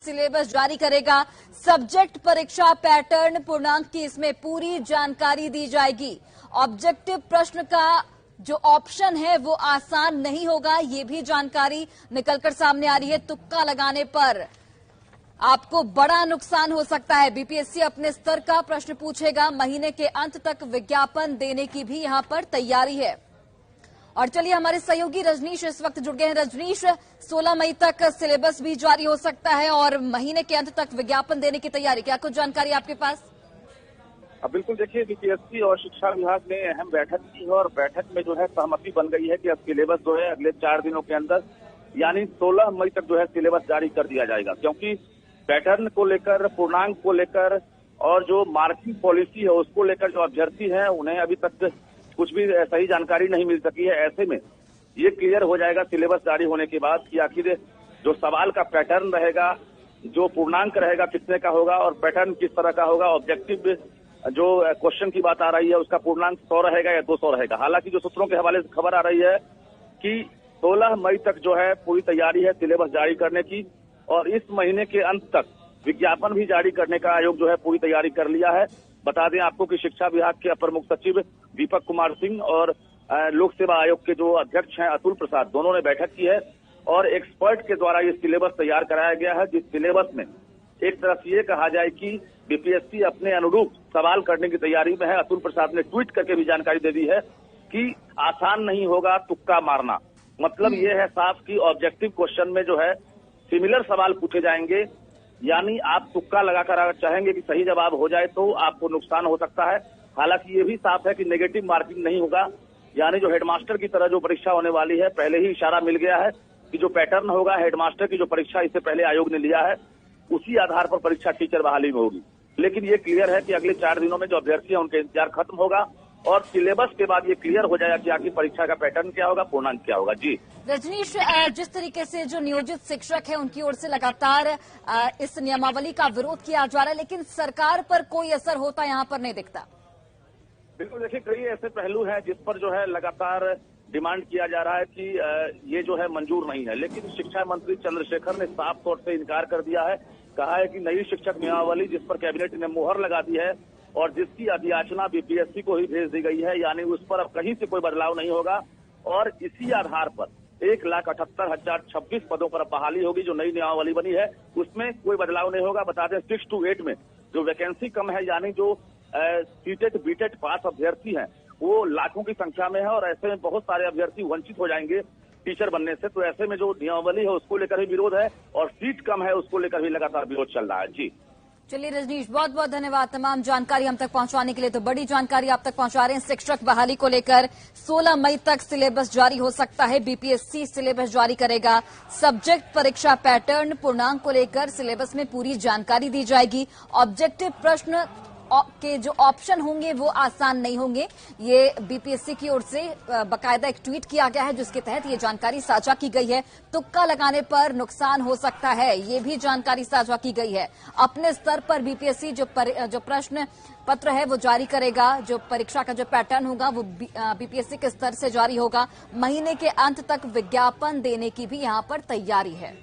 Syllabus जारी करेगा। Subject परीक्षा पैटर्न पूर्णांक की इसमें पूरी जानकारी दी जाएगी। ऑब्जेक्टिव प्रश्न का जो ऑप्शन है वो आसान नहीं होगा, ये भी जानकारी निकलकर सामने आ रही है। तुक्का लगाने पर आपको बड़ा नुकसान हो सकता है। बीपीएससी अपने स्तर का प्रश्न पूछेगा। महीने के अंत तक विज्ञापन देने की भी यहां पर तैयारी है। और चलिए, हमारे सहयोगी रजनीश इस वक्त जुड़ गए हैं। रजनीश, 16 मई तक सिलेबस भी जारी हो सकता है और महीने के अंत तक विज्ञापन देने की तैयारी, क्या कुछ जानकारी आपके पास? बिल्कुल, देखिए, बीपीएससी और शिक्षा विभाग ने अहम बैठक की है और बैठक में जो है सहमति बन गई है कि अब सिलेबस जो है अगले 4 दिनों के अंदर यानी 16 मई तक जो है सिलेबस जारी कर दिया जाएगा। क्योंकि पैटर्न को लेकर, पूर्णांक को लेकर और जो मार्किंग पॉलिसी है उसको लेकर जो अभ्यर्थी हैं उन्हें अभी तक कुछ भी सही जानकारी नहीं मिल सकी है। ऐसे में ये क्लियर हो जाएगा सिलेबस जारी होने के बाद कि आखिर जो सवाल का पैटर्न रहेगा, जो पूर्णांक रहेगा कितने का होगा और पैटर्न किस तरह का होगा। ऑब्जेक्टिव जो क्वेश्चन की बात आ रही है उसका पूर्णांक 100 रहेगा या 200 रहेगा। हालांकि जो सूत्रों के हवाले से खबर आ रही है कि 16 मई तक जो है पूरी तैयारी है सिलेबस जारी करने की और इस महीने के अंत तक विज्ञापन भी जारी करने का आयोग जो है पूरी तैयारी कर लिया है। बता दें आपको कि शिक्षा विभाग के अपर मुख्य सचिव दीपक कुमार सिंह और लोक सेवा आयोग के जो अध्यक्ष हैं अतुल प्रसाद, दोनों ने बैठक की है और एक्सपर्ट के द्वारा ये सिलेबस तैयार कराया गया है, जिस सिलेबस में एक तरफ ये कहा जाए कि बीपीएससी अपने अनुरूप सवाल करने की तैयारी में है। अतुल प्रसाद ने ट्वीट करके भी जानकारी दे दी है कि आसान नहीं होगा तुक्का मारना। मतलब ये है साफ कि ऑब्जेक्टिव क्वेश्चन में जो है सिमिलर सवाल पूछे जाएंगे, यानी आप तुक्का लगाकर अगर चाहेंगे कि सही जवाब हो जाए तो आपको नुकसान हो सकता है। हालांकि ये भी साफ है कि नेगेटिव मार्किंग नहीं होगा, यानी जो हेडमास्टर की तरह जो परीक्षा होने वाली है, पहले ही इशारा मिल गया है कि जो पैटर्न होगा हेडमास्टर की जो परीक्षा इससे पहले आयोग ने लिया है उसी आधार पर परीक्षा टीचर बहाली में होगी। लेकिन ये क्लियर है कि अगले 4 दिनों में जो अभ्यर्थी हैं उनका इंतजार खत्म होगा और सिलेबस के बाद ये क्लियर हो जाएगा कि आखिर परीक्षा का पैटर्न क्या होगा, पूर्णांक क्या होगा। जी रजनीश, जिस तरीके से जो नियोजित शिक्षक है उनकी ओर से लगातार इस नियमावली का विरोध किया जा रहा है, लेकिन सरकार पर कोई असर होता यहाँ पर नहीं दिखता। बिल्कुल, देखिए, कई ऐसे पहलू हैं जिस पर जो है लगातार डिमांड किया जा रहा है कि ये जो है मंजूर नहीं है, लेकिन शिक्षा मंत्री चंद्रशेखर ने साफ तौर से इनकार कर दिया है। कहा है कि नई शिक्षक नियमावली जिस पर कैबिनेट ने मुहर लगा दी है और जिसकी अभियाचना बीपीएससी को ही भेज दी गई है, यानी उस पर अब कहीं से कोई बदलाव नहीं होगा और इसी आधार पर 1,78,026 पदों पर बहाली होगी। जो नई नियमावली बनी है उसमें कोई बदलाव नहीं होगा। बता दें 6 to 8 में जो वैकेंसी कम है, यानी जो सीटेट बीटेट पास अभ्यर्थी हैं वो लाखों की संख्या में है और ऐसे में बहुत सारे अभ्यर्थी वंचित हो जाएंगे टीचर बनने से। तो ऐसे में जो नियमावली है उसको लेकर भी विरोध है और सीट कम है उसको लेकर भी लगातार विरोध चल रहा है। जी चलिए रजनीश, बहुत बहुत धन्यवाद तमाम जानकारी हम तक पहुंचाने के लिए। तो बड़ी जानकारी आप तक पहुंचा रहे हैं शिक्षक बहाली को लेकर। 16 मई तक सिलेबस जारी हो सकता है। बीपीएससी सिलेबस जारी करेगा। सब्जेक्ट परीक्षा पैटर्न पूर्णांक को लेकर सिलेबस में पूरी जानकारी दी जाएगी। ऑब्जेक्टिव प्रश्न के जो ऑप्शन होंगे वो आसान नहीं होंगे। ये बीपीएससी की ओर से बाकायदा एक ट्वीट किया गया है जिसके तहत ये जानकारी साझा की गई है। तुक्का लगाने पर नुकसान हो सकता है, ये भी जानकारी साझा की गई है। अपने स्तर पर बीपीएससी जो प्रश्न पत्र है वो जारी करेगा। जो परीक्षा का जो पैटर्न होगा वो बीपीएससी के स्तर से जारी होगा। महीने के अंत तक विज्ञापन देने की भी यहाँ पर तैयारी है।